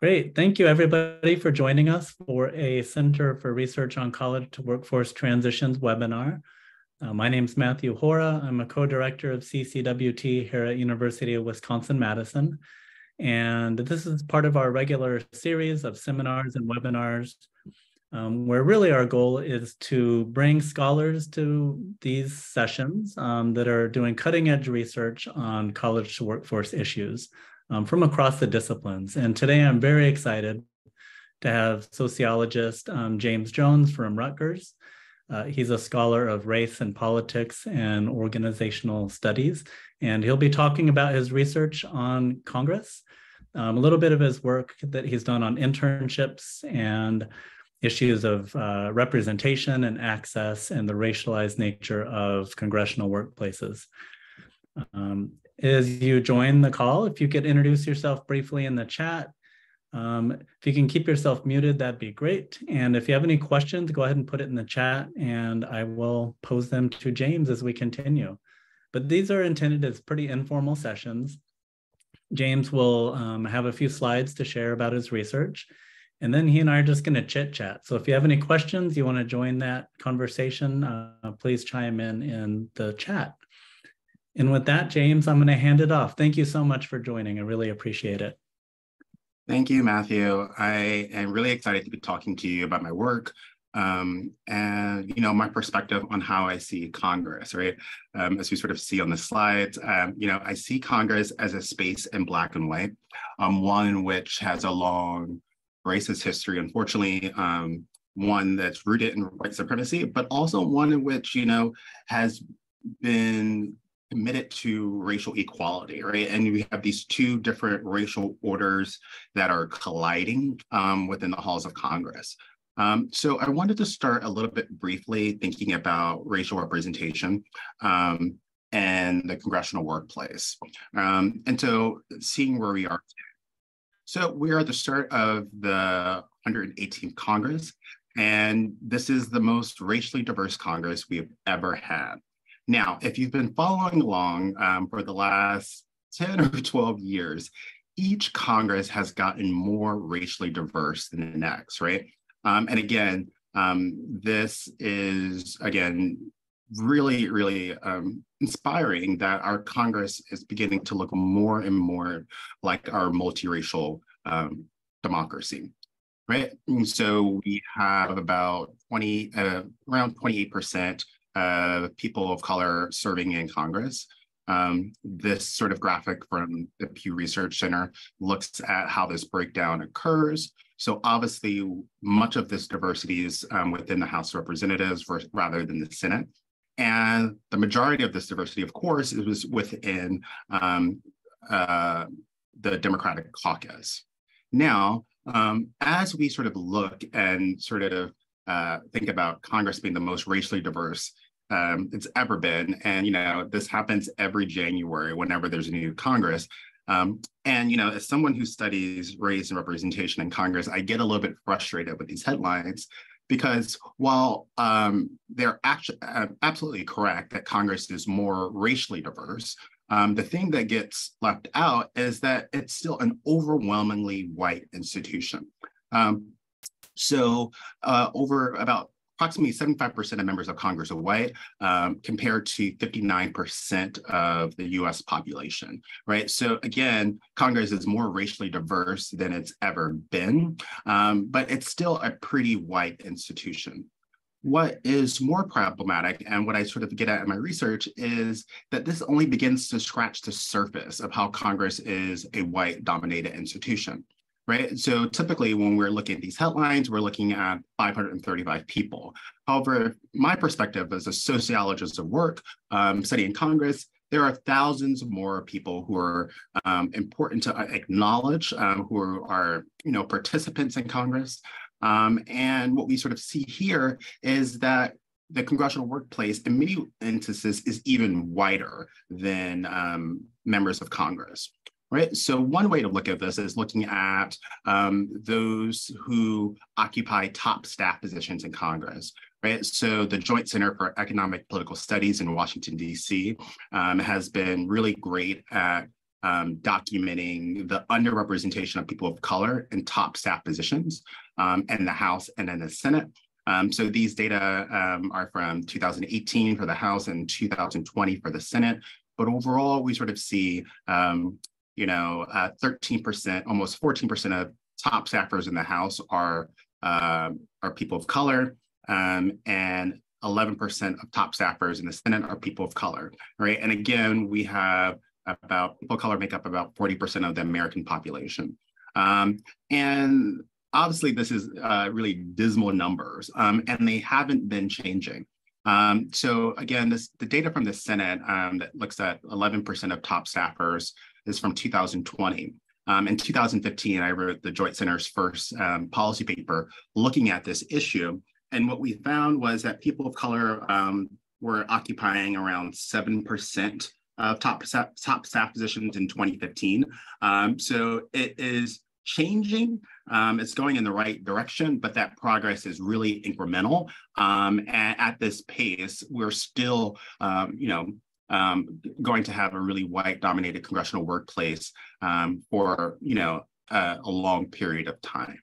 Great. Thank you, everybody, for joining us for a Center for Research on College to Workforce Transitions webinar. My name is Matthew Hora. I'm a co-director of CCWT here at University of Wisconsin-Madison. And this is part of our regular series of seminars and webinars where really our goal is to bring scholars to these sessions that are doing cutting-edge research on college to workforce issues from across the disciplines. And today I'm very excited to have sociologist James Jones from Rutgers. He's a scholar of race and politics and organizational studies, and he'll be talking about his research on Congress, a little bit of his work that he's done on internships and issues of representation and access and the racialized nature of congressional workplaces. As you join the call, if you could introduce yourself briefly in the chat. If you can keep yourself muted, that'd be great. And if you have any questions, go ahead and put it in the chat and I will pose them to James as we continue. But these are intended as pretty informal sessions. James will have a few slides to share about his research, and then he and I are just going to chit chat. So if you have any questions, you want to join that conversation, please chime in the chat. And with that, James, I'm going to hand it off. Thank you so much for joining. I really appreciate it. Thank you, Matthew. I am really excited to be talking to you about my work and, my perspective on how I see Congress, right? As we sort of see on the slides, I see Congress as a space in black and white, one in which has a long racist history, unfortunately, one that's rooted in white supremacy, but also one in which, has been committed to racial equality, right? And we have these two different racial orders that are colliding within the halls of Congress. So I wanted to start a little bit briefly thinking about racial representation and the congressional workplace. And so seeing where we are today. So we are at the start of the 118th Congress, and this is the most racially diverse Congress we've ever had. Now, if you've been following along for the last 10 or 12 years, each Congress has gotten more racially diverse than the next, right? And again, this is, really, really inspiring that our Congress is beginning to look more and more like our multiracial democracy, right? And so we have about around 28% of people of color serving in Congress. This sort of graphic from the Pew Research Center looks at how this breakdown occurs. So obviously, much of this diversity is within the House of Representatives rather than the Senate. And the majority of this diversity, of course, is within the Democratic caucus. Now, as we sort of look and sort of think about Congress being the most racially diverse it's ever been. And, this happens every January whenever there's a new Congress. As someone who studies race and representation in Congress, I get a little bit frustrated with these headlines because while they're actually absolutely correct that Congress is more racially diverse, the thing that gets left out is that it's still an overwhelmingly white institution. Over about approximately 75% of members of Congress are white, compared to 59% of the US population, right? So again, Congress is more racially diverse than it's ever been, but it's still a pretty white institution. What is more problematic, and what I sort of get at in my research, is that this only begins to scratch the surface of how Congress is a white-dominated institution. Right. So typically when we're looking at these headlines, we're looking at 535 people. However, my perspective as a sociologist of work studying Congress, there are thousands more people who are important to acknowledge, who are, participants in Congress. And what we sort of see here is that the congressional workplace in many instances is even wider than members of Congress. Right. So one way to look at this is looking at those who occupy top staff positions in Congress. Right. So the Joint Center for Economic Political Studies in Washington, D.C. Has been really great at documenting the underrepresentation of people of color in top staff positions in the House and in the Senate. So these data are from 2018 for the House and 2020 for the Senate. But overall, we sort of see, 13%, almost 14% of top staffers in the House are people of color, and 11% of top staffers in the Senate are people of color, right? And again, we have people of color make up about 40% of the American population. And obviously, this is really dismal numbers, and they haven't been changing. So again, the data from the Senate that looks at 11% of top staffers is from 2020. In 2015, I wrote the Joint Center's first policy paper looking at this issue. And what we found was that people of color were occupying around 7% of top staff positions in 2015. So it is changing. It's going in the right direction, but that progress is really incremental. And at this pace, we're still, going to have a really white-dominated congressional workplace for, a long period of time.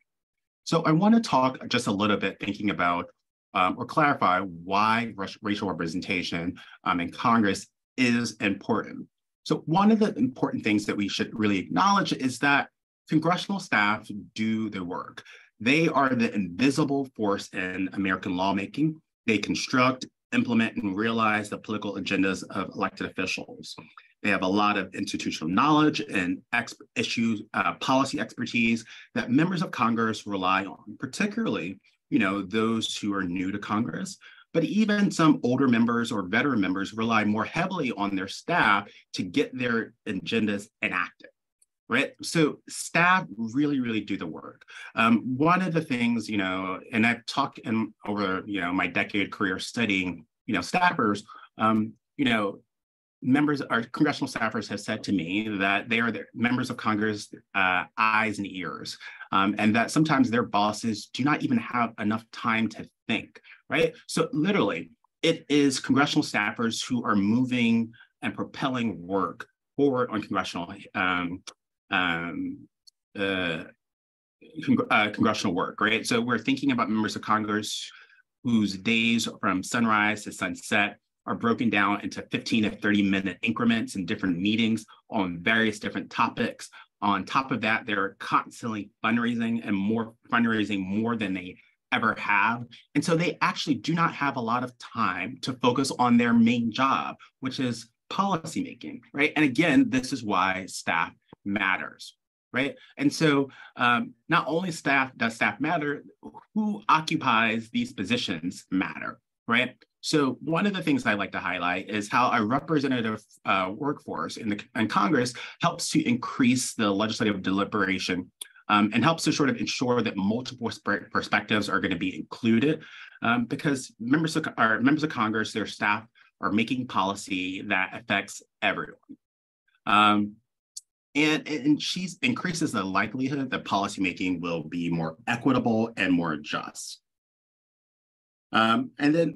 So I want to talk just a little bit thinking about or clarify why racial representation in Congress is important. So one of the important things that we should really acknowledge is that congressional staff do the work. They are the invisible force in American lawmaking. They construct, implement, and realize the political agendas of elected officials. They have a lot of institutional knowledge and policy expertise that members of Congress rely on, particularly, those who are new to Congress. But even some older members or veteran members rely more heavily on their staff to get their agendas enacted. Right. So staff really, really do the work. One of the things, and I've talked over, my decade career studying, staffers, congressional staffers have said to me that they are the members of Congress' eyes and ears, and that sometimes their bosses do not even have enough time to think, right? So literally, it is congressional staffers who are moving and propelling work forward on congressional congressional work, right? So we're thinking about members of Congress whose days from sunrise to sunset are broken down into 15 to 30-minute increments in different meetings on various different topics. On top of that, they're constantly fundraising more than they ever have. And so they actually do not have a lot of time to focus on their main job, which is policymaking, right? And again, this is why staff matters, right? And so not only does staff matter, who occupies these positions matter, right? So one of the things I like to highlight is how a representative workforce in Congress helps to increase the legislative deliberation and helps to sort of ensure that multiple perspectives are going to be included because members of Congress, their staff are making policy that affects everyone. And she increases the likelihood that policymaking will be more equitable and more just. And then,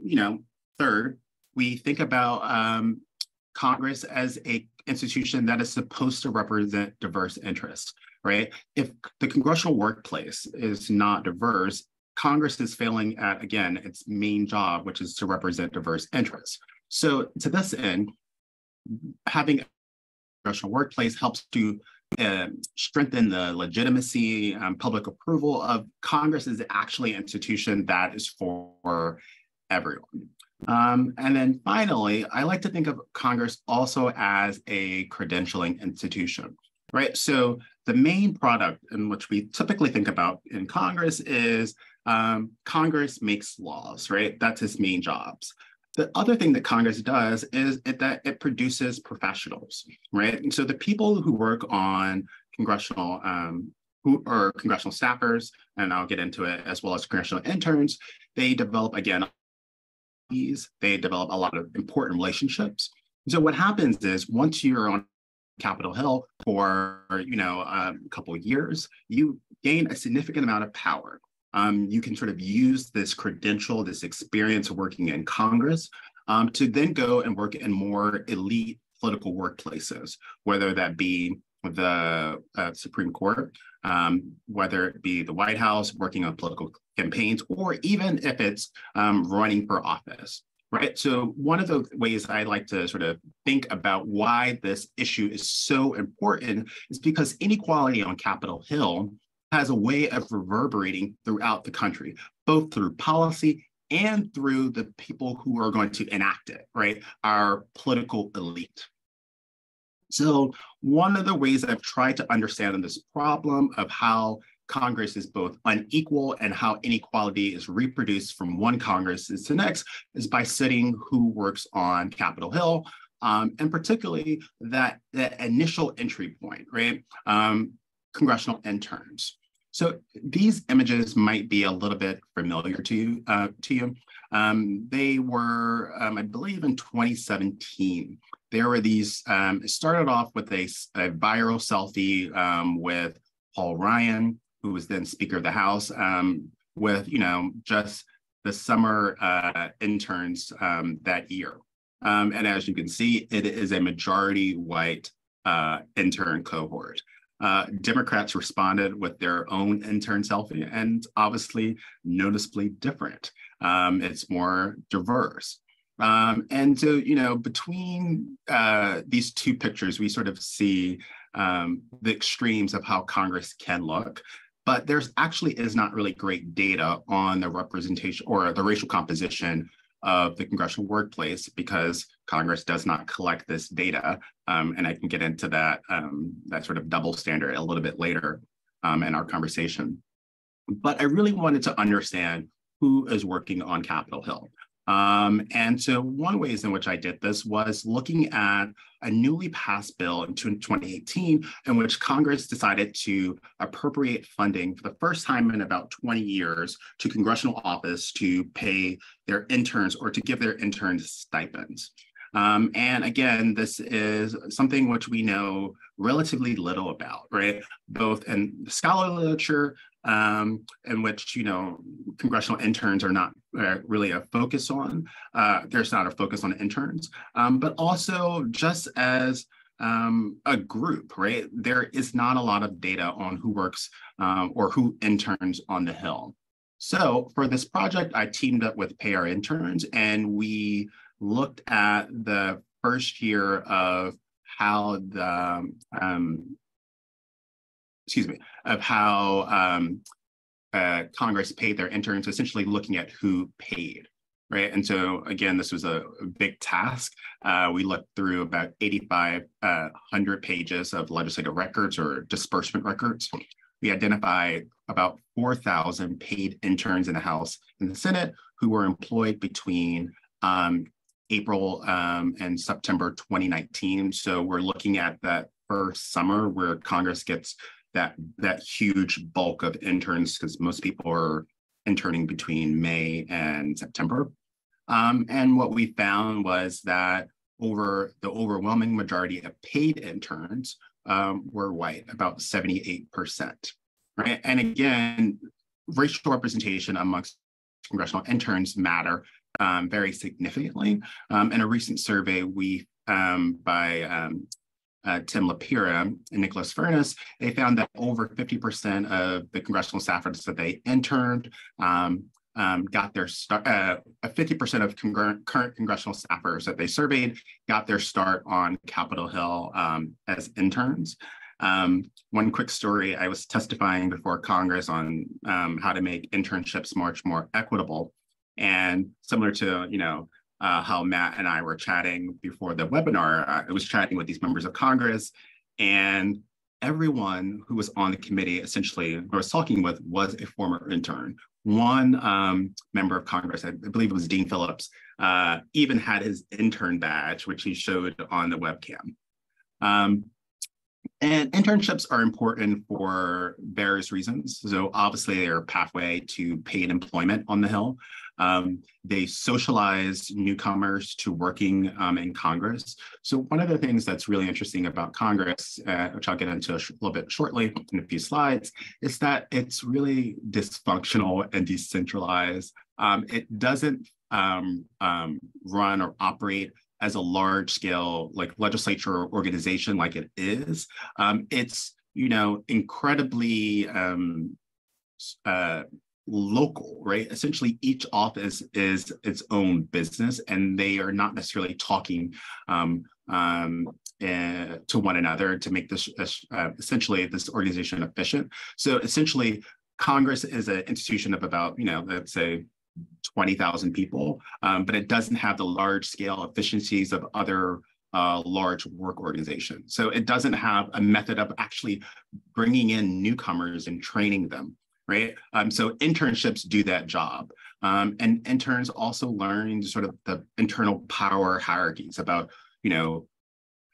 third, we think about Congress as an institution that is supposed to represent diverse interests, right? If the congressional workplace is not diverse, Congress is failing at, again, its main job, which is to represent diverse interests. So to this end, having a congressional workplace helps to strengthen the legitimacy, public approval of Congress as actually an institution that is for everyone. And then finally, I like to think of Congress also as a credentialing institution, right? So the main product in which we typically think about in Congress is Congress makes laws, right? That's its main jobs. The other thing that Congress does is that it produces professionals, right? And so the people who work on congressional, who are congressional staffers, and I'll get into it, as well as congressional interns, they develop, again, they develop a lot of important relationships. So what happens is once you're on Capitol Hill for, a couple of years, you gain a significant amount of power. You can sort of use this credential, this experience of working in Congress to then go and work in more elite political workplaces, whether that be the Supreme Court, whether it be the White House working on political campaigns, or even if it's running for office, right? So one of the ways I like to sort of think about why this issue is so important is because inequality on Capitol Hill has a way of reverberating throughout the country, both through policy and through the people who are going to enact it, right? Our political elite. So one of the ways I've tried to understand this problem of how Congress is both unequal and how inequality is reproduced from one Congress to the next is by studying who works on Capitol Hill, and particularly that initial entry point, right? Congressional interns. So these images might be a little bit familiar to you. They were, I believe, in 2017. There were these. It started off with a viral selfie with Paul Ryan, who was then Speaker of the House, with just the summer interns that year. And as you can see, it is a majority white intern cohort. Democrats responded with their own intern selfie, and obviously noticeably different. It's more diverse. And so, between these two pictures, we sort of see the extremes of how Congress can look, but there's actually is not really great data on the representation or the racial composition of the congressional workplace because Congress does not collect this data. And I can get into that, that sort of double standard a little bit later in our conversation. But I really wanted to understand who is working on Capitol Hill. And so one ways in which I did this was looking at a newly passed bill in 2018 in which Congress decided to appropriate funding for the first time in about 20 years to congressional office to pay their interns or to give their interns stipends. And again, this is something which we know relatively little about, right? Both in scholarly literature, in which, congressional interns are not really a focus on. There's not a focus on interns, but also just as a group, right? There is not a lot of data on who works or who interns on the Hill. So for this project, I teamed up with Pay Our Interns, and we looked at the first year of how the Congress paid their interns, essentially looking at who paid, right? And so again, this was a big task. We looked through about 8,500 pages of legislative records or disbursement records. We identified about 4,000 paid interns in the House and the Senate who were employed between April and September 2019. So we're looking at that first summer where Congress gets that huge bulk of interns because most people are interning between May and September. And what we found was that the overwhelming majority of paid interns were white, about 78%, right? And again, racial representation amongst congressional interns matter very significantly. In a recent survey by Tim LaPira and Nicholas Furness, they found that over 50% of the congressional staffers that they interned got their start, 50% of current congressional staffers that they surveyed got their start on Capitol Hill as interns. One quick story, I was testifying before Congress on how to make internships much more equitable. And similar to, how Matt and I were chatting before the webinar, I was chatting with these members of Congress, and everyone who was on the committee essentially I was talking with was a former intern. One member of Congress, I believe it was Dean Phillips, even had his intern badge, which he showed on the webcam. And internships are important for various reasons. So obviously they're a pathway to paid employment on the Hill. They socialize newcomers to working in Congress. So one of the things that's really interesting about Congress, which I'll get into a little bit shortly in a few slides, is that it's really dysfunctional and decentralized. It doesn't run or operate as a large scale like legislature or organization like it is, it's, you know, incredibly local, right? Essentially, each office is its own business, and they are not necessarily talking to one another to make this essentially this organization efficient. So essentially, Congress is an institution of about, you know, let's say 20,000 people, but it doesn't have the large scale efficiencies of other large work organizations. So it doesn't have a method of actually bringing in newcomers and training them, right? So internships do that job. And interns also learn sort of the internal power hierarchies about, you know,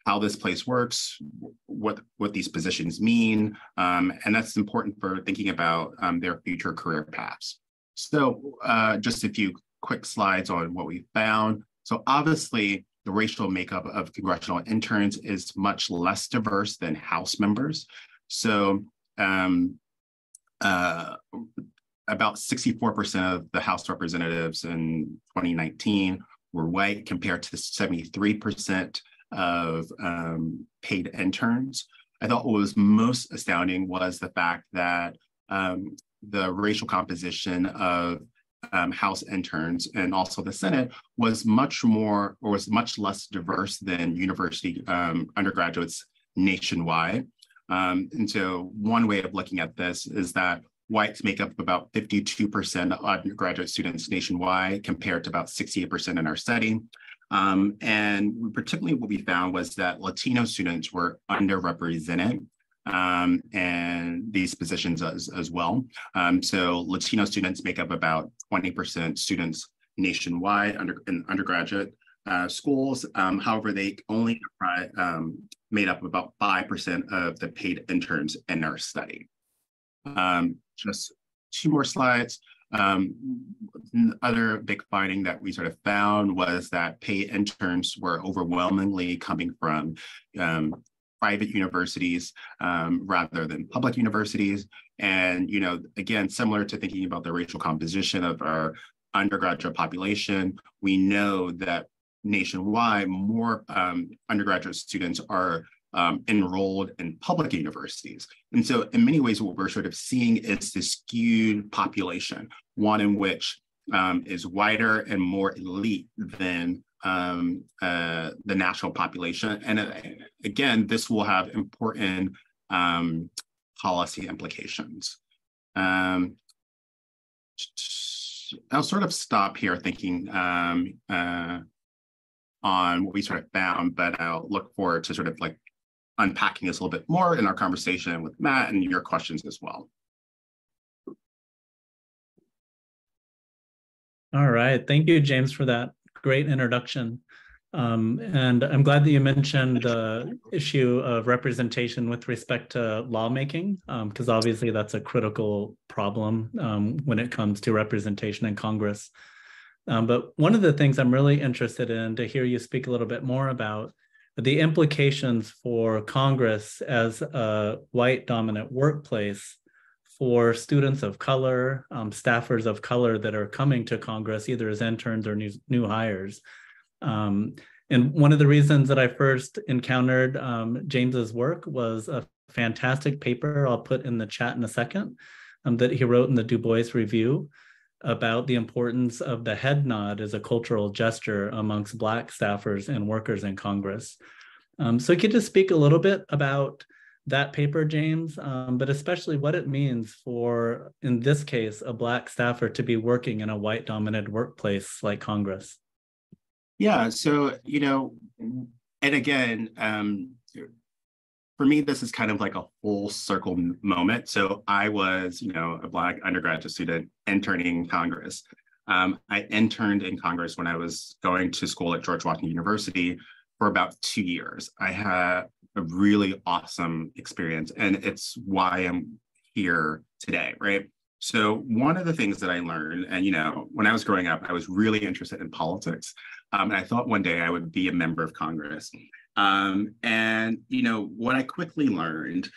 how this place works, what these positions mean, and that's important for thinking about their future career paths. So just a few quick slides on what we found. So obviously, the racial makeup of congressional interns is much less diverse than House members. So about 64% of the House representatives in 2019 were white, compared to 73% of paid interns. I thought what was most astounding was the fact that the racial composition of House interns and also the Senate was much less diverse than university undergraduates nationwide. And so one way of looking at this is that whites make up about 52% of undergraduate students nationwide, compared to about 68% in our study. And particularly what we found was that Latino students were underrepresented and these positions as well. So Latino students make up about 20% students nationwide in undergraduate schools. However, they only made up about 5% of the paid interns in our study. Just two more slides. Other big finding that we sort of found was that paid interns were overwhelmingly coming from private universities rather than public universities. And, you know, again, similar to thinking about the racial composition of our undergraduate population, we know that nationwide, more undergraduate students are enrolled in public universities. And so in many ways, what we're sort of seeing is this skewed population, one in which is whiter and more elite than the national population. And again, this will have important policy implications. I'll sort of stop here thinking on what we sort of found, but I'll look forward to sort of like unpacking this a little bit more in our conversation with Matt and your questions as well. All right, thank you, James, for that great introduction. And I'm glad that you mentioned the issue of representation with respect to lawmaking, because obviously that's a critical problem when it comes to representation in Congress. But one of the things I'm really interested in to hear you speak a little bit more about the implications for Congress as a white dominant workplace for students of color, staffers of color that are coming to Congress, either as interns or new hires. And one of the reasons that I first encountered James's work was a fantastic paper I'll put in the chat in a second that he wrote in the Du Bois Review about the importance of the head nod as a cultural gesture amongst Black staffers and workers in Congress. So could you just speak a little bit about that paper, James, but especially what it means for, in this case, a Black staffer to be working in a white-dominated workplace like Congress? Yeah, so, you know, and again, for me, this is kind of like a full circle moment. So I was, you know, a Black undergraduate student interning in Congress. I interned in Congress when I was going to school at George Washington University for about 2 years. I had a really awesome experience, and it's why I'm here today, right? So one of the things that I learned, and, you know, when I was growing up, I was really interested in politics. And I thought one day I would be a member of Congress. And, you know, what I quickly learned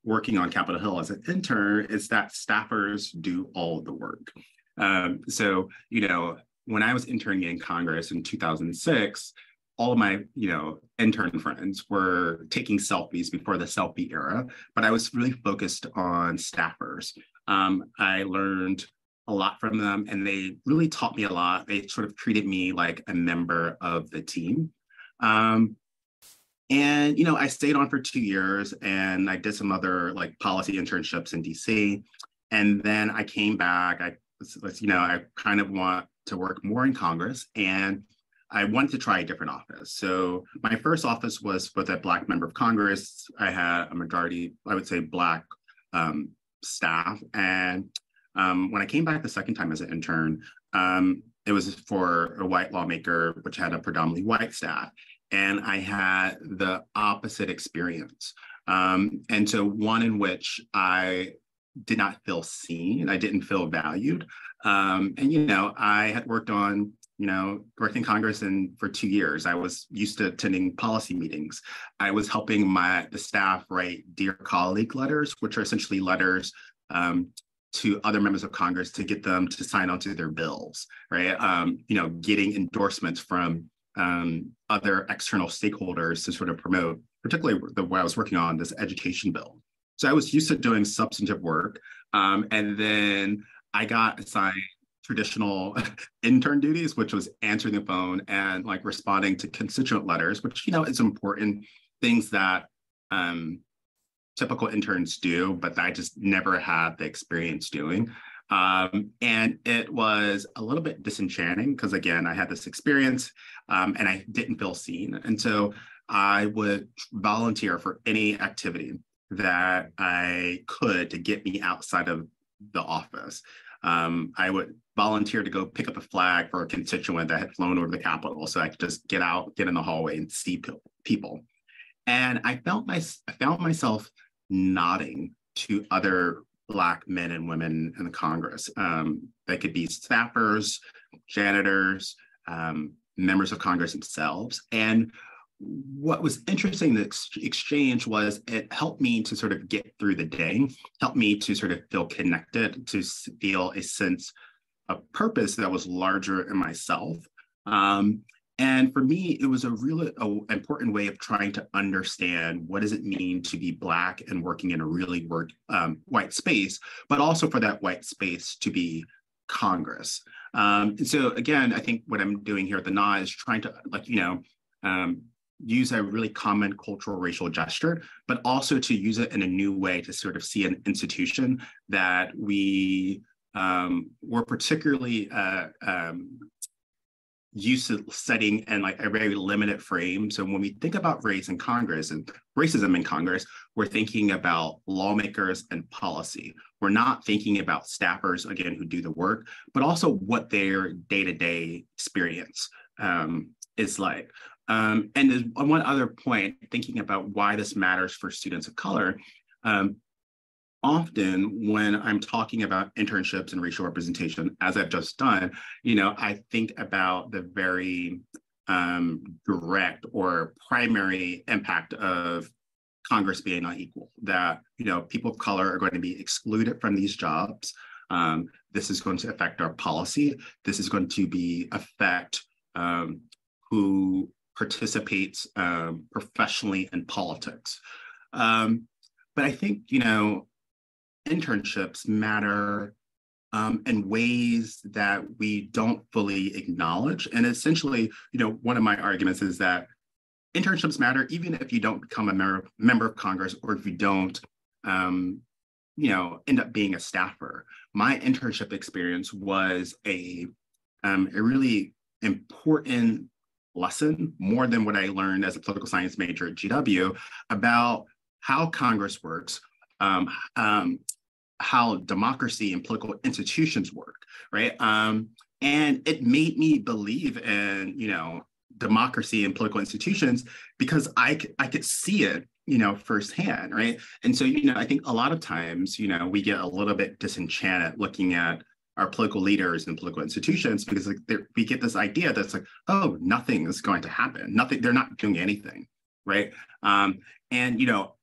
working on Capitol Hill as an intern is that staffers do all the work. So, you know, when I was interning in Congress in 2006, all of my, intern friends were taking selfies before the selfie era, but I was really focused on staffers. I learned a lot from them, and they really taught me a lot. They sort of treated me like a member of the team. And, I stayed on for 2 years, and I did some other like policy internships in DC. And then I came back. I kind of want to work more in Congress, and I wanted to try a different office. So my first office was with a Black member of Congress. I had a majority, I would say, Black staff. And when I came back the second time as an intern, it was for a white lawmaker, which had a predominantly white staff. And I had the opposite experience. And so one in which I did not feel seen, I didn't feel valued. I had worked in Congress for 2 years. I was used to attending policy meetings. I was helping the staff write Dear Colleague letters, which are essentially letters to other members of Congress to get them to sign onto their bills, right? Getting endorsements from other external stakeholders to sort of promote, particularly what I was working on, this education bill. So I was used to doing substantive work. And then I got assigned traditional intern duties, which was answering the phone and like responding to constituent letters, which, is important, things that typical interns do, but I just never had the experience doing. And it was a little bit disenchanting because, again, I had this experience and I didn't feel seen. And so I would volunteer for any activity that I could to get me outside of the office. I would volunteer to go pick up a flag for a constituent that had flown over the Capitol so I could just get in the hallway and see people. And I found myself nodding to other Black men and women in the Congress. They could be staffers, janitors, members of Congress themselves. And what was interesting in the exchange was it helped me to sort of get through the day, helped me to sort of feel connected, to feel a sense of purpose that was larger in myself. And for me, it was a really important way of trying to understand what does it mean to be Black and working in a really white space, but also for that white space to be Congress. And so again, I think what I'm doing here at the NA is trying to use a really common cultural racial gesture, but also to use it in a new way to sort of see an institution that we were particularly used to setting in like a very limited frame. So when we think about race in Congress and racism in Congress, we're thinking about lawmakers and policy. We're not thinking about staffers, again, who do the work, but also what their day-to-day experience is like. And there's one other point, thinking about why this matters for students of color. Often when I'm talking about internships and racial representation, as I've just done, I think about the very direct or primary impact of Congress being unequal, that, people of color are going to be excluded from these jobs. This is going to affect our policy. This is going to affect who participates professionally in politics. But I think, internships matter in ways that we don't fully acknowledge. And essentially, one of my arguments is that internships matter even if you don't become a member of Congress, or if you don't, end up being a staffer. My internship experience was a really important lesson, more than what I learned as a political science major at GW, about how Congress works, how democracy and political institutions work, right? And it made me believe in, democracy and political institutions because I could see it, firsthand, right? And so, I think a lot of times, we get a little bit disenchanted looking at our political leaders and political institutions because we get this idea that's like, oh, nothing is going to happen. They're not doing anything, right? And,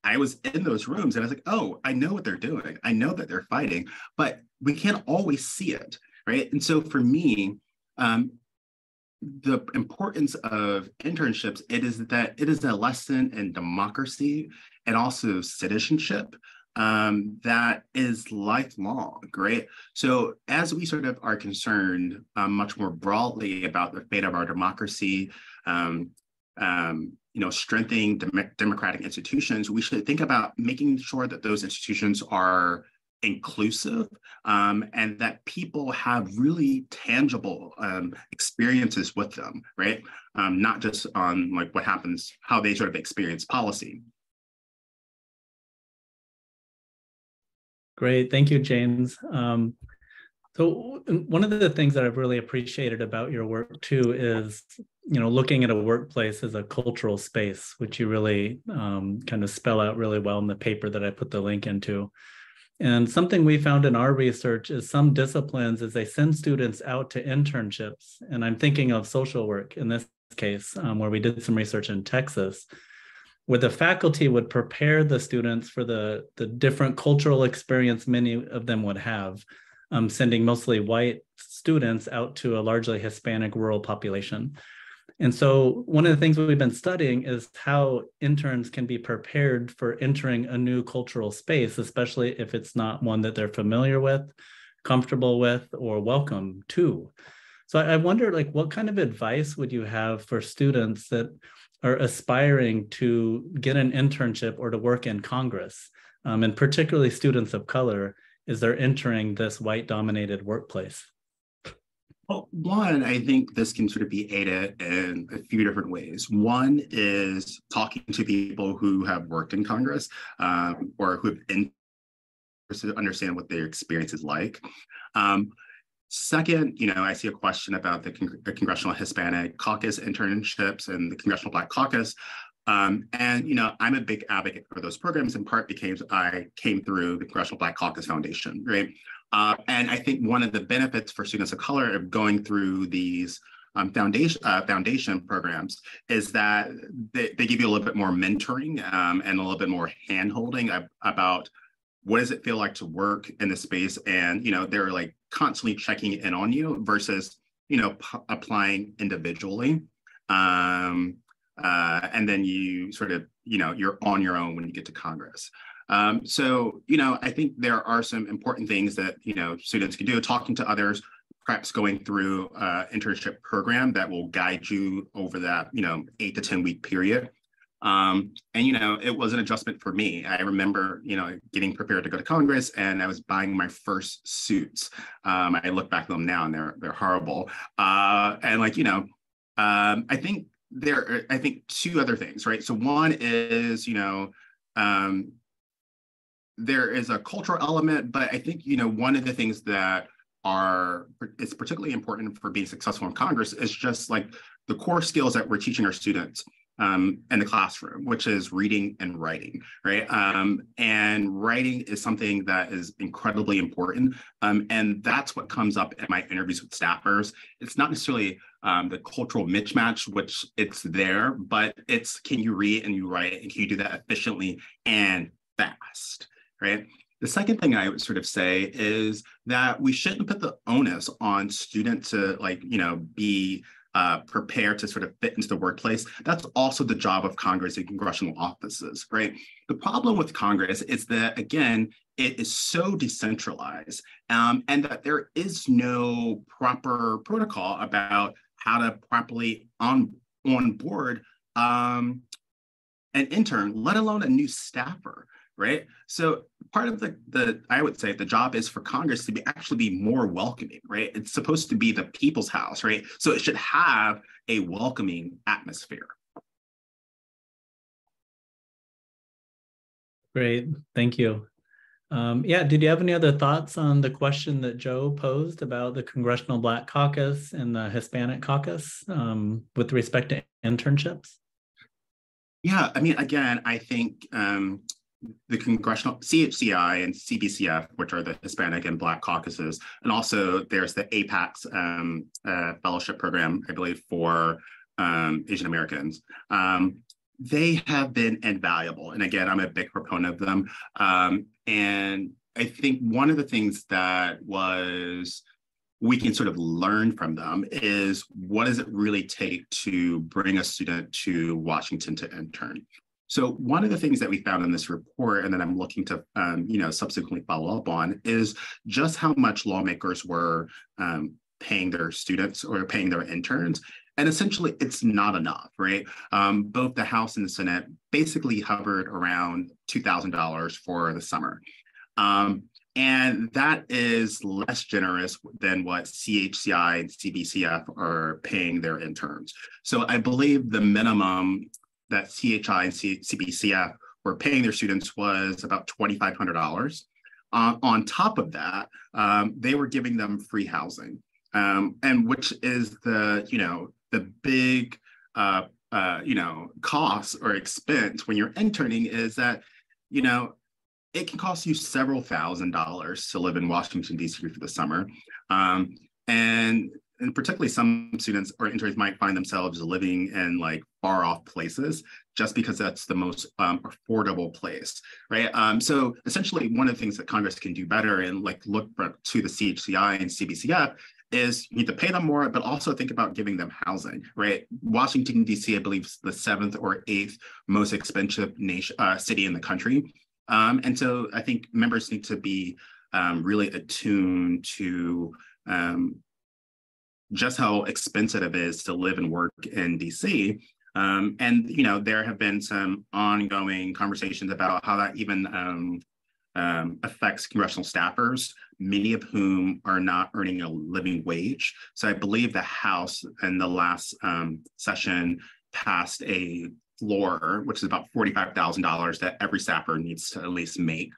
I was in those rooms and I was like, oh, I know what they're doing. I know that they're fighting, but we can't always see it, right? And so for me, The importance of internships, it is that it is a lesson in democracy and also citizenship that is lifelong, right? So as we sort of are concerned much more broadly about the fate of our democracy, strengthening democratic institutions, we should think about making sure that those institutions are inclusive and that people have really tangible experiences with them, right? Not just on like what happens, how they sort of experience policy. Great, thank you, James. So one of the things that I've really appreciated about your work too is, looking at a workplace as a cultural space, which you really kind of spell out really well in the paper that I put the link into. And something we found in our research is some disciplines, as they send students out to internships, and I'm thinking of social work in this case, where we did some research in Texas, where the faculty would prepare the students for the different cultural experience many of them would have, sending mostly white students out to a largely Hispanic rural population. And so one of the things we've been studying is how interns can be prepared for entering a new cultural space, especially if it's not one that they're familiar with, comfortable with, or welcome to. So I wonder, what kind of advice would you have for students that are aspiring to get an internship or to work in Congress, and particularly students of color, as they're entering this white-dominated workplace? Well, one, I think this can sort of be aided in a few different ways. One is talking to people who have worked in Congress or who have to understand what their experience is like. Second, I see a question about the Congressional Hispanic Caucus internships and the Congressional Black Caucus. I'm a big advocate for those programs, in part because I came through the Congressional Black Caucus Foundation, right? And I think one of the benefits for students of color of going through these foundation programs is that they give you a little bit more mentoring and a little bit more hand-holding about what does it feel like to work in the space, and they're like constantly checking in on you versus applying individually. And then you sort of, you're on your own when you get to Congress. So, I think there are some important things that, students can do, talking to others, perhaps going through an internship program that will guide you over that, 8 to 10 week period. It was an adjustment for me. I remember, getting prepared to go to Congress, and I was buying my first suits. I look back at them now and they're horrible. I think two other things, right? So one is, there is a cultural element, but I think, one of the things that is particularly important for being successful in Congress is just like the core skills that we're teaching our students in the classroom, which is reading and writing, right? And writing is something that is incredibly important. And that's what comes up in my interviews with staffers. It's not necessarily the cultural mismatch, which it's there, but it's, can you read and you write, and can you do that efficiently and fast, right? The second thing I would sort of say is that we shouldn't put the onus on students to be prepared to sort of fit into the workplace. That's also the job of Congress and congressional offices, right? The problem with Congress is that, again, it is so decentralized and that there is no proper protocol about how to properly onboard an intern, let alone a new staffer, right? So part of I would say the job is for Congress to actually be more welcoming, right? It's supposed to be the people's house, right? So it should have a welcoming atmosphere. Great, thank you. Did you have any other thoughts on the question that Joe posed about the Congressional Black Caucus and the Hispanic Caucus with respect to internships? Yeah, I mean, again, I think the congressional CHCI and CBCF, which are the Hispanic and Black caucuses, and also there's the APACS fellowship program, I believe, for Asian Americans. They have been invaluable. And again, I'm a big proponent of them. And I think one of the things that was we can sort of learn from them is, what does it really take to bring a student to Washington to intern? So one of the things that we found in this report, and that I'm looking to subsequently follow up on, is just how much lawmakers were paying their students or paying their interns. And essentially, it's not enough, right? Both the House and the Senate basically hovered around $2,000 for the summer. And that is less generous than what CHCI and CBCF are paying their interns. So I believe the minimum that CHI and CBCF were paying their students was about $2,500. On top of that, they were giving them free housing, and which is the big cost or expense when you're interning, is that it can cost you several $1,000s to live in Washington, D.C. for the summer. And particularly some students or interns might find themselves living in like far off places just because that's the most affordable place, right? So essentially one of the things that Congress can do better and like look to the CHCI and CBCF is you need to pay them more, but also think about giving them housing, right? Washington, D.C., I believe, is the 7th or 8th most expensive city in the country. And so I think members need to be really attuned to just how expensive it is to live and work in DC. And there have been some ongoing conversations about how that even affects congressional staffers, many of whom are not earning a living wage. So I believe the House in the last session passed a floor, which is about $45,000 that every staffer needs to at least make.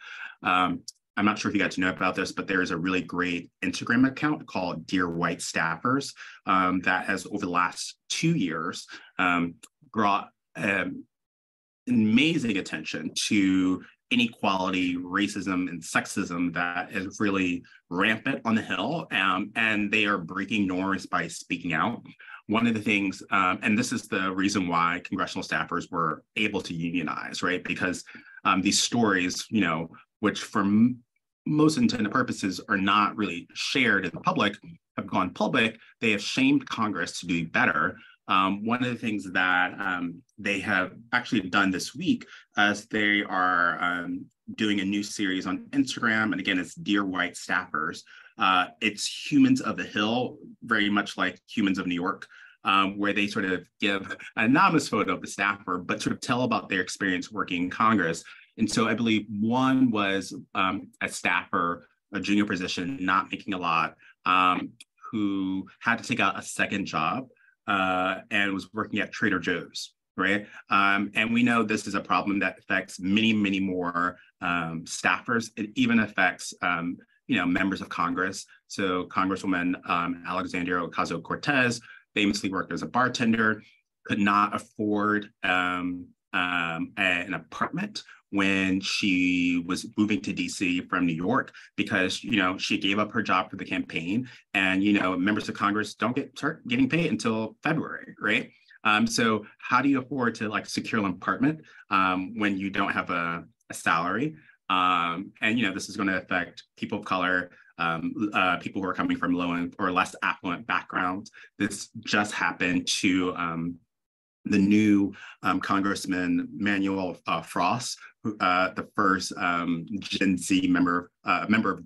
I'm not sure if you got to know about this, but there is a really great Instagram account called Dear White Staffers that has, over the last 2 years, brought amazing attention to inequality, racism, and sexism that is really rampant on the Hill, and they are breaking norms by speaking out. One of the things, and this is the reason why congressional staffers were able to unionize, right? Because these stories, which for most intended purposes are not really shared in the public, have gone public. They have shamed Congress to do better. One of the things that they have actually done this week is they are doing a new series on Instagram. And again, it's Dear White Staffers. It's Humans of the Hill, very much like Humans of New York, where they sort of give an anonymous photo of the staffer, but sort of tell about their experience working in Congress. And so I believe one was a staffer, a junior position, not making a lot, who had to take out a second job and was working at Trader Joe's, right? And we know this is a problem that affects many, many more staffers. It even affects, members of Congress. So Congresswoman Alexandria Ocasio-Cortez famously worked as a bartender, could not afford an apartment when she was moving to DC from New York because, she gave up her job for the campaign, and, members of Congress don't start getting paid until February, right? So how do you afford to secure an apartment when you don't have a salary? And, this is going to affect people of color, people who are coming from low or less affluent backgrounds. This just happened to the new Congressman Manuel Frost, the first Gen Z member of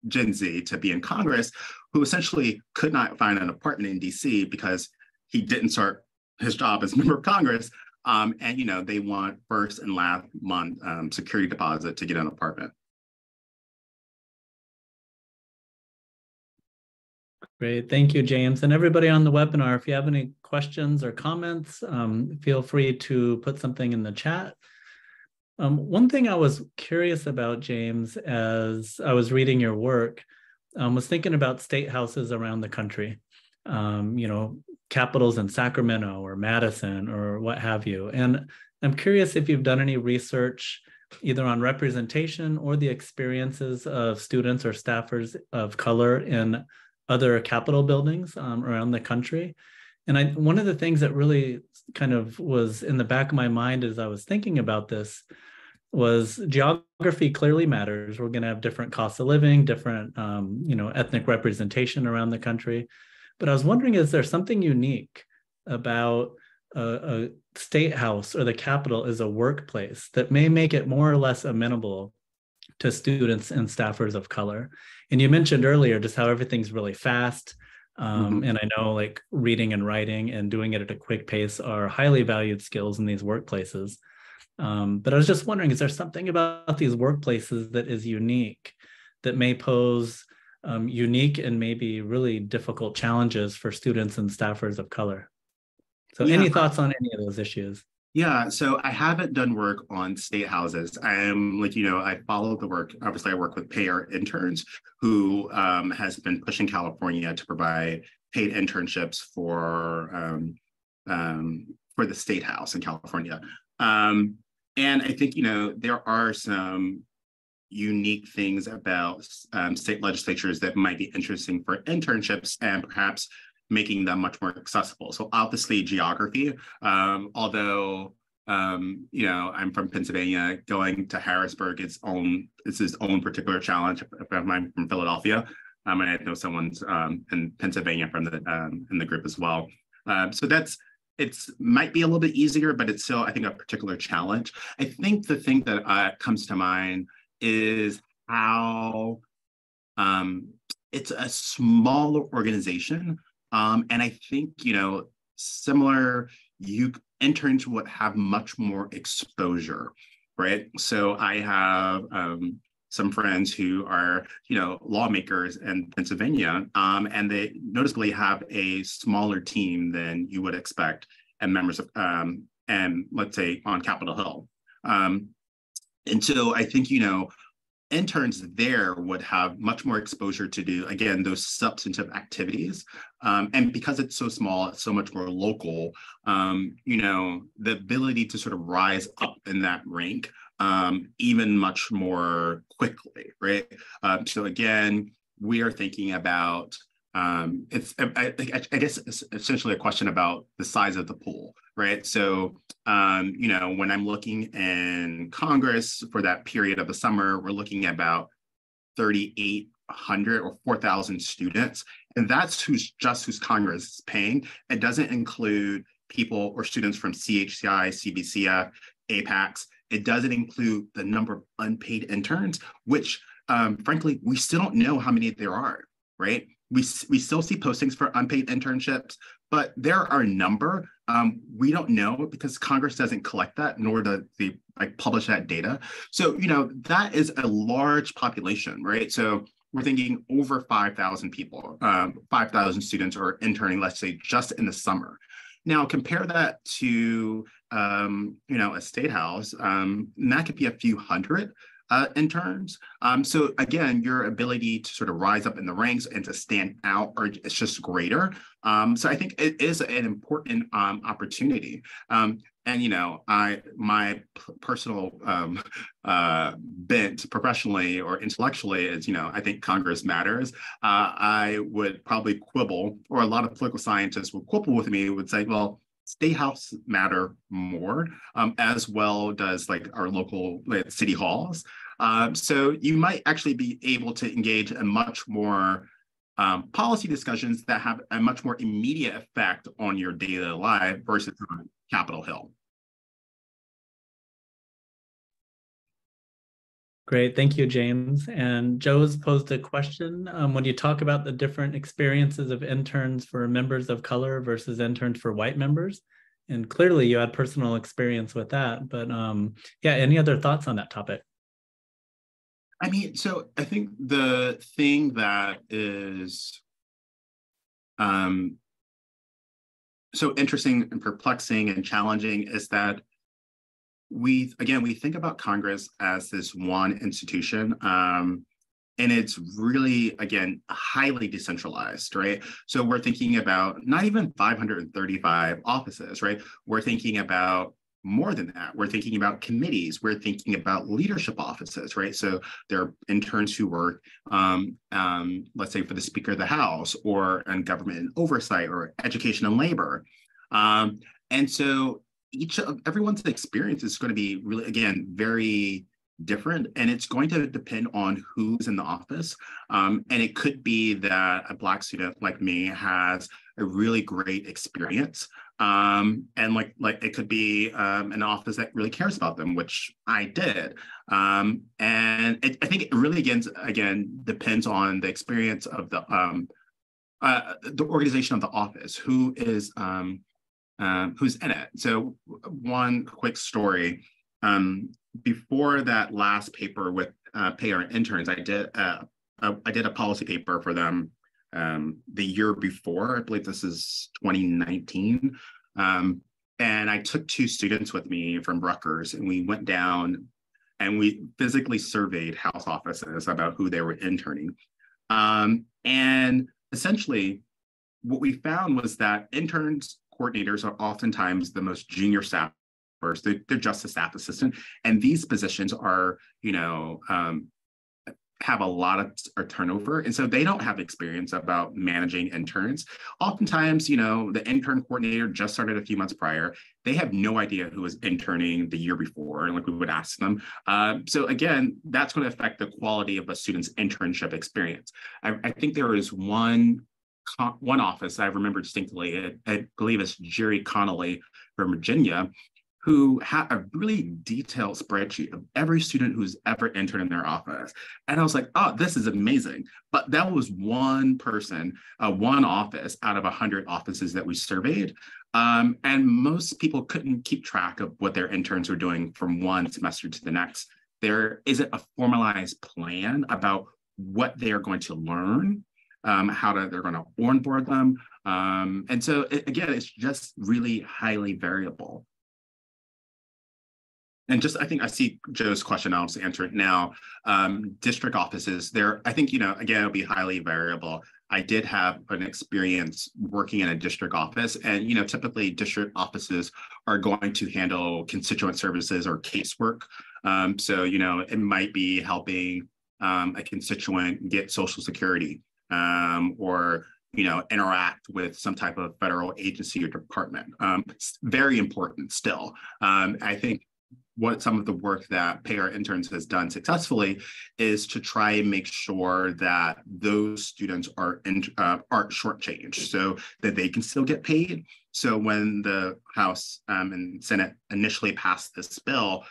Gen Z to be in Congress, who essentially could not find an apartment in DC because he didn't start his job as a member of Congress. And they want first and last month security deposit to get an apartment. Great, thank you, James. And everybody on the webinar, if you have any questions or comments, feel free to put something in the chat. One thing I was curious about, James, as I was reading your work, was thinking about state houses around the country, capitals in Sacramento or Madison or what have you. And I'm curious if you've done any research either on representation or the experiences of students or staffers of color in other Capitol buildings around the country. And one of the things that really kind of was in the back of my mind as I was thinking about this was geography clearly matters. We're going to have different costs of living, different, ethnic representation around the country. But I was wondering, is there something unique about a state house or the Capitol as a workplace that may make it more or less amenable to students and staffers of color? And you mentioned earlier just how everything's really fast. And I know like reading and writing and doing it at a quick pace are highly valued skills in these workplaces. But I was just wondering, is there something about these workplaces that is unique, that may pose unique and maybe really difficult challenges for students and staffers of color? So any thoughts on any of those issues? Yeah, so I haven't done work on state houses. I am I follow the work. Obviously, I work with payer interns who has been pushing California to provide paid internships for the state house in California. And I think, there are some unique things about state legislatures that might be interesting for internships and perhaps making them much more accessible. So obviously geography, although, I'm from Pennsylvania, going to Harrisburg, it's its own particular challenge. I'm from Philadelphia, and I know someone's in Pennsylvania from in the group as well. So it's might be a little bit easier, but it's still, I think, a particular challenge. I think the thing that comes to mind is how it's a smaller organization. And I think, similar, interns would have much more exposure, right? So I have some friends who are, lawmakers in Pennsylvania, and they noticeably have a smaller team than you would expect, and members of, and let's say on Capitol Hill. And so I think, interns there would have much more exposure to do, again, those substantive activities. And because it's so small, it's so much more local, the ability to sort of rise up in that rank even much more quickly, right? So again, we are thinking about, I guess it's essentially a question about the size of the pool, right? So, when I'm looking in Congress for that period of the summer, we're looking at about 3,800 or 4,000 students. And that's who's Congress is paying. It doesn't include people or students from CHCI, CBCF, APACs. It doesn't include the number of unpaid interns, which frankly, we still don't know how many there are, right? We still see postings for unpaid internships, but there are a number. We don't know because Congress doesn't collect that, nor does they publish that data. So, that is a large population, right? So we're thinking over 5,000 people, 5,000 students are interning, let's say, just in the summer. Now, compare that to, a state house, and that could be a few hundred interns. So again, your ability to sort of rise up in the ranks and to stand out is just greater. So I think it is an important opportunity. And my personal bent professionally or intellectually is, I think Congress matters. I would probably quibble, or a lot of political scientists would quibble with me, would say, well, state house matter more, as well does our local city halls. So you might actually be able to engage in much more policy discussions that have a much more immediate effect on your daily life versus on Capitol Hill. Great, thank you, James. And Joe's posed a question. When you talk about the different experiences of interns for members of color versus interns for white members, and clearly you had personal experience with that, but any other thoughts on that topic? I mean, so I think the thing that is so interesting and perplexing and challenging is that we think about Congress as this one institution, and it's really, again, highly decentralized, right? So we're thinking about not even 535 offices, right? We're thinking about more than that. We're thinking about committees. We're thinking about leadership offices, right? So there are interns who work, let's say, for the Speaker of the House, or in government and oversight, or education and labor. And so everyone's experience is going to be really, again, very different, and it's going to depend on who's in the office. And it could be that a Black student like me has a really great experience, and like it could be an office that really cares about them, which I did. And I think it really again depends on the experience of the organization of the office, who's in it. So one quick story. Before that last paper with pay our interns, I did a policy paper for them the year before. I believe this is 2019. And I took 2 students with me from Rutgers, and we went down and we physically surveyed house offices about who they were interning. And essentially, what we found was that interns coordinators are oftentimes the most junior staff. They're just a staff assistant, and these positions are, have a lot of turnover, and so they don't have experience about managing interns. Oftentimes, the intern coordinator just started a few months prior. They have no idea who was interning the year before, and like we would ask them. So again, that's going to affect the quality of a student's internship experience. I think there is one office I remember distinctly. I believe it's Jerry Connolly from Virginia, who had a really detailed spreadsheet of every student who's ever entered in their office. And I was like, oh, this is amazing. But that was one person, one office out of 100 offices that we surveyed. And most people couldn't keep track of what their interns were doing from one semester to the next. There isn't a formalized plan about what they're going to learn, they're going to onboard them. And so again, it's just really highly variable. And I think I see Joe's question, I'll just answer it now. District offices, I think, again, it'll be highly variable. I did have an experience working in a district office, and, typically district offices are going to handle constituent services or casework. So, it might be helping a constituent get Social Security, or interact with some type of federal agency or department. It's very important still. I think what some of the work that Pay Our Interns has done successfully is to try and make sure that those students aren't shortchanged, so that they can still get paid. So when the House and Senate initially passed this bill,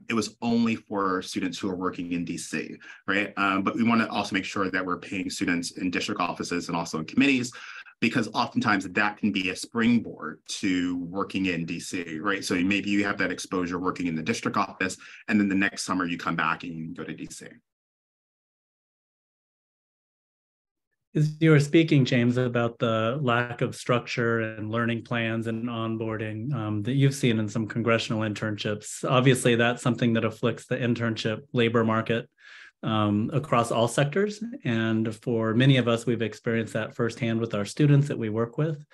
it was only for students who are working in DC, right? But we want to also make sure that we're paying students in district offices and also in committees, because oftentimes that can be a springboard to working in DC, right? So maybe you have that exposure working in the district office, and then the next summer you come back and you can go to DC. As you were speaking, James, about the lack of structure and learning plans and onboarding that you've seen in some congressional internships, obviously that's something that afflicts the internship labor market across all sectors. And for many of us, we've experienced that firsthand with our students that we work with.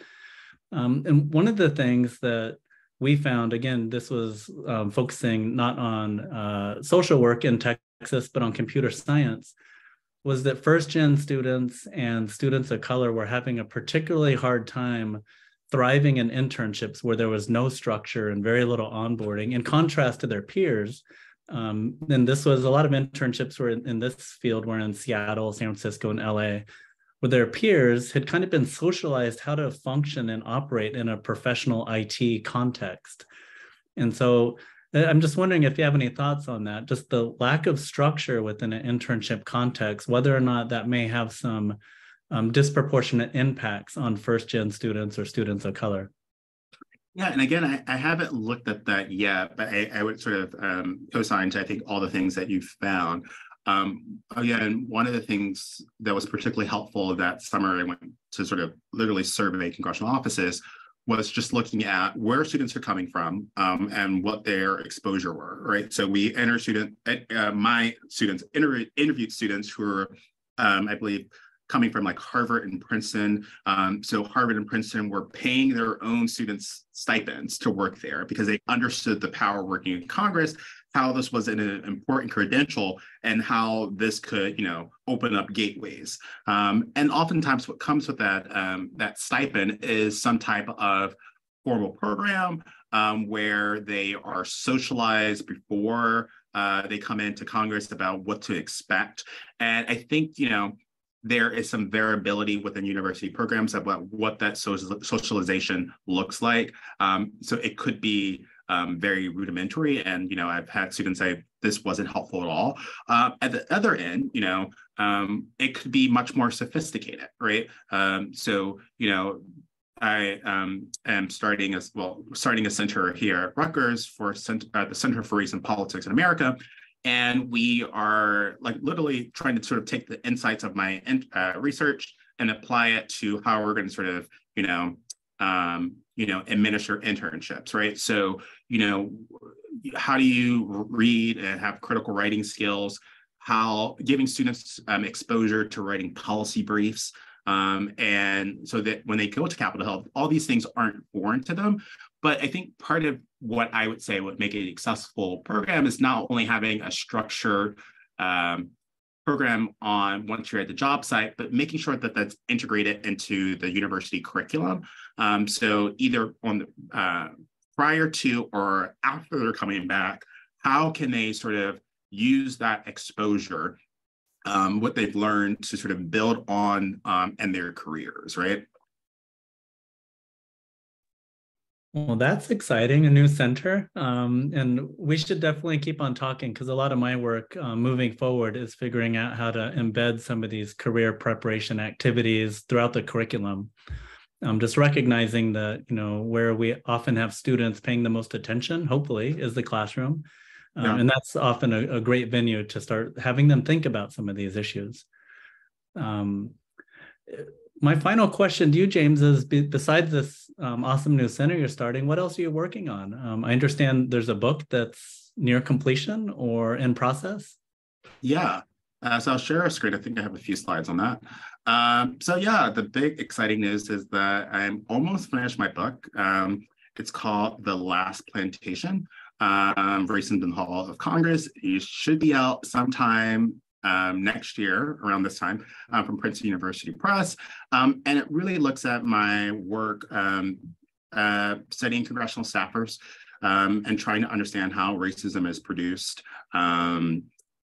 And one of the things that we found, again, this was focusing not on social work in Texas, but on computer science, was that first-gen students and students of color were having a particularly hard time thriving in internships where there was no structure and very little onboarding, in contrast to their peers. And this was a lot of internships were in this field were in Seattle, San Francisco, and LA, where their peers had kind of been socialized how to function and operate in a professional IT context. And so I'm just wondering if you have any thoughts on that, just the lack of structure within an internship context, whether or not that may have some disproportionate impacts on first-gen students or students of color. Yeah, and again, I haven't looked at that yet, but I would sort of co-sign to, I think, all the things that you've found. Again, one of the things that was particularly helpful that summer, I went to sort of literally survey congressional offices, was just looking at where students are coming from and what their exposure were, right? So we my students interviewed students who are, I believe, coming from like Harvard and Princeton. So Harvard and Princeton were paying their own students stipends to work there because they understood the power working in Congress, how this was an important credential, and how this could, open up gateways. And oftentimes what comes with that, that stipend is some type of formal program, where they are socialized before they come into Congress about what to expect. And I think, there is some variability within university programs about what that socialization looks like. So it could be very rudimentary. And, I've had students say this wasn't helpful at all. At the other end, it could be much more sophisticated, right? I am starting a center here at Rutgers for the Center for Race and Politics in America. And we are literally trying to sort of take the insights of my research and apply it to how we're going to sort of, administer internships, right? So, how do you read and have critical writing skills? How giving students exposure to writing policy briefs, and so that when they go to Capitol Hill, all these things aren't foreign to them. But I think part of what I would say would make it an accessible program is not only having a structured program on once you're at the job site, but making sure that that's integrated into the university curriculum. So either on the, prior to or after they're coming back, how can they sort of use that exposure, what they've learned to sort of build on in their careers, right? Well, that's exciting, a new center. And we should definitely keep on talking because a lot of my work moving forward is figuring out how to embed some of these career preparation activities throughout the curriculum. Just recognizing that, where we often have students paying the most attention, hopefully, is the classroom. Yeah. And that's often a great venue to start having them think about some of these issues. My final question to you, James, is besides this awesome new center you're starting, what else are you working on? I understand there's a book that's near completion or in process. Yeah, so I'll share a screen. I think I have a few slides on that. So yeah, the big exciting news is that I'm almost finished my book. It's called The Last Plantation, Racism in the Hall of Congress. It should be out sometime next year around this time from Princeton University Press. And it really looks at my work studying congressional staffers and trying to understand how racism is produced in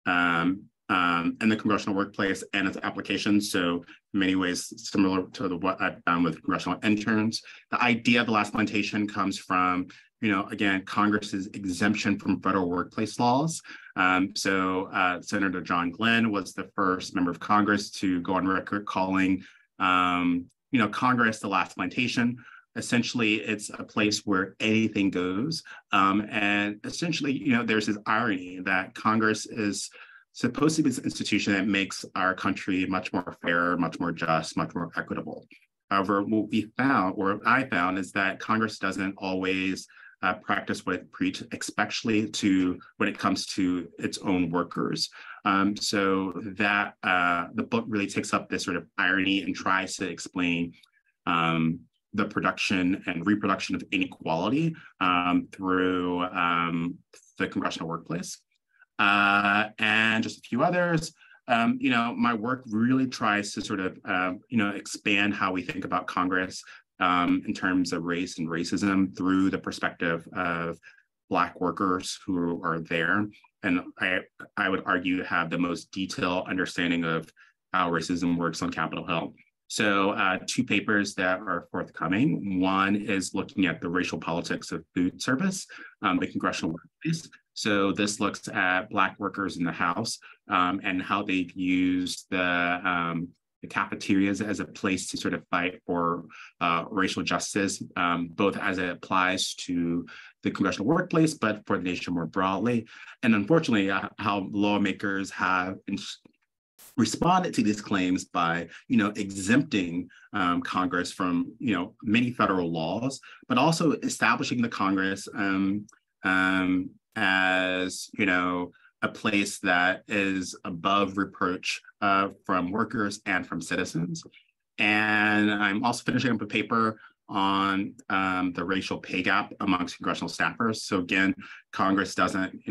the congressional workplace and its applications. So in many ways, similar to what I've done with congressional interns. The idea of the last plantation comes from, again, Congress's exemption from federal workplace laws. Senator John Glenn was the first member of Congress to go on record calling, Congress the last plantation. Essentially, it's a place where anything goes. And essentially, there's this irony that Congress is supposed to be this institution that makes our country much more fair, much more just, much more equitable. However, what we found, or I found, is that Congress doesn't always practice what it preach, especially when it comes to its own workers. So that the book really takes up this sort of irony and tries to explain the production and reproduction of inequality through the congressional workplace. And just a few others. My work really tries to sort of, expand how we think about Congress in terms of race and racism through the perspective of Black workers who are there. And I would argue have the most detailed understanding of how racism works on Capitol Hill. So 2 papers that are forthcoming. One is looking at the racial politics of food service, the congressional workplace. So this looks at Black workers in the House and how they've used the cafeterias as a place to sort of fight for racial justice, both as it applies to the congressional workplace, but for the nation more broadly. And unfortunately, how lawmakers have responded to these claims by, exempting Congress from, many federal laws, but also establishing the Congress as, a place that is above reproach from workers and from citizens. And I'm also finishing up a paper on the racial pay gap amongst congressional staffers. So again, Congress doesn't,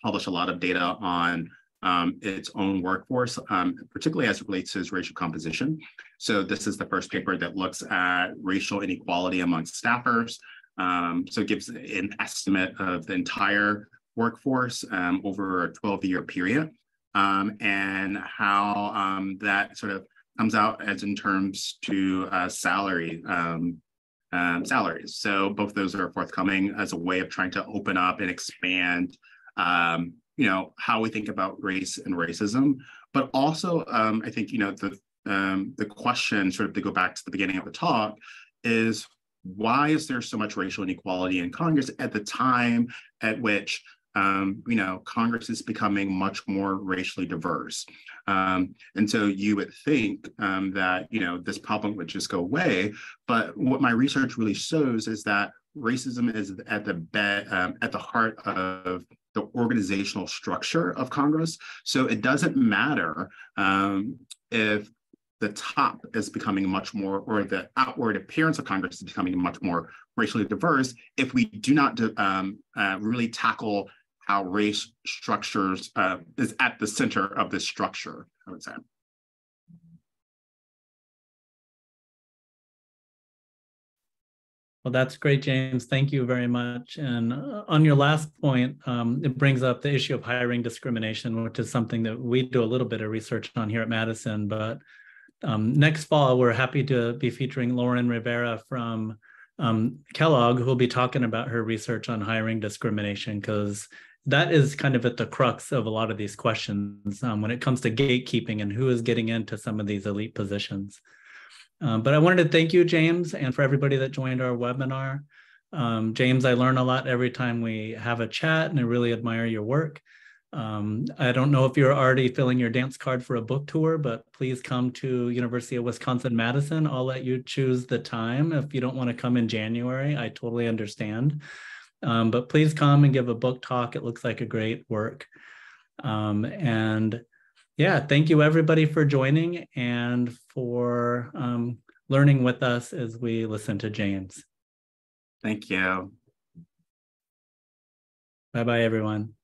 publish a lot of data on its own workforce, particularly as it relates to its racial composition. So this is the first paper that looks at racial inequality amongst staffers. So it gives an estimate of the entire workforce over a 12-year period, and how that sort of comes out as in terms to salaries. So both those are forthcoming as a way of trying to open up and expand, how we think about race and racism. But also, I think, the question, sort of to go back to the beginning of the talk, is why is there so much racial inequality in Congress at the time at which Congress is becoming much more racially diverse? And so you would think that, this problem would just go away. But what my research really shows is that racism is at the heart of the organizational structure of Congress. So it doesn't matter if the top is becoming much more, or the outward appearance of Congress is becoming much more racially diverse, if we do not really tackle how race structures is at the center of this structure, I would say. Well, that's great, James. Thank you very much. And on your last point, it brings up the issue of hiring discrimination, which is something that we do a little bit of research on here at Madison. But next fall, we're happy to be featuring Lauren Rivera from Kellogg, who will be talking about her research on hiring discrimination, because that is kind of at the crux of a lot of these questions when it comes to gatekeeping and who is getting into some of these elite positions. But I wanted to thank you, James, and for everybody that joined our webinar. James, I learn a lot every time we have a chat, and I really admire your work. I don't know if you're already filling your dance card for a book tour, but please come to University of Wisconsin-Madison. I'll let you choose the time. If you don't want to come in January, I totally understand. But please come and give a book talk. It looks like a great work. And yeah, thank you everybody for joining and for learning with us as we listen to James. Thank you. Bye-bye, everyone.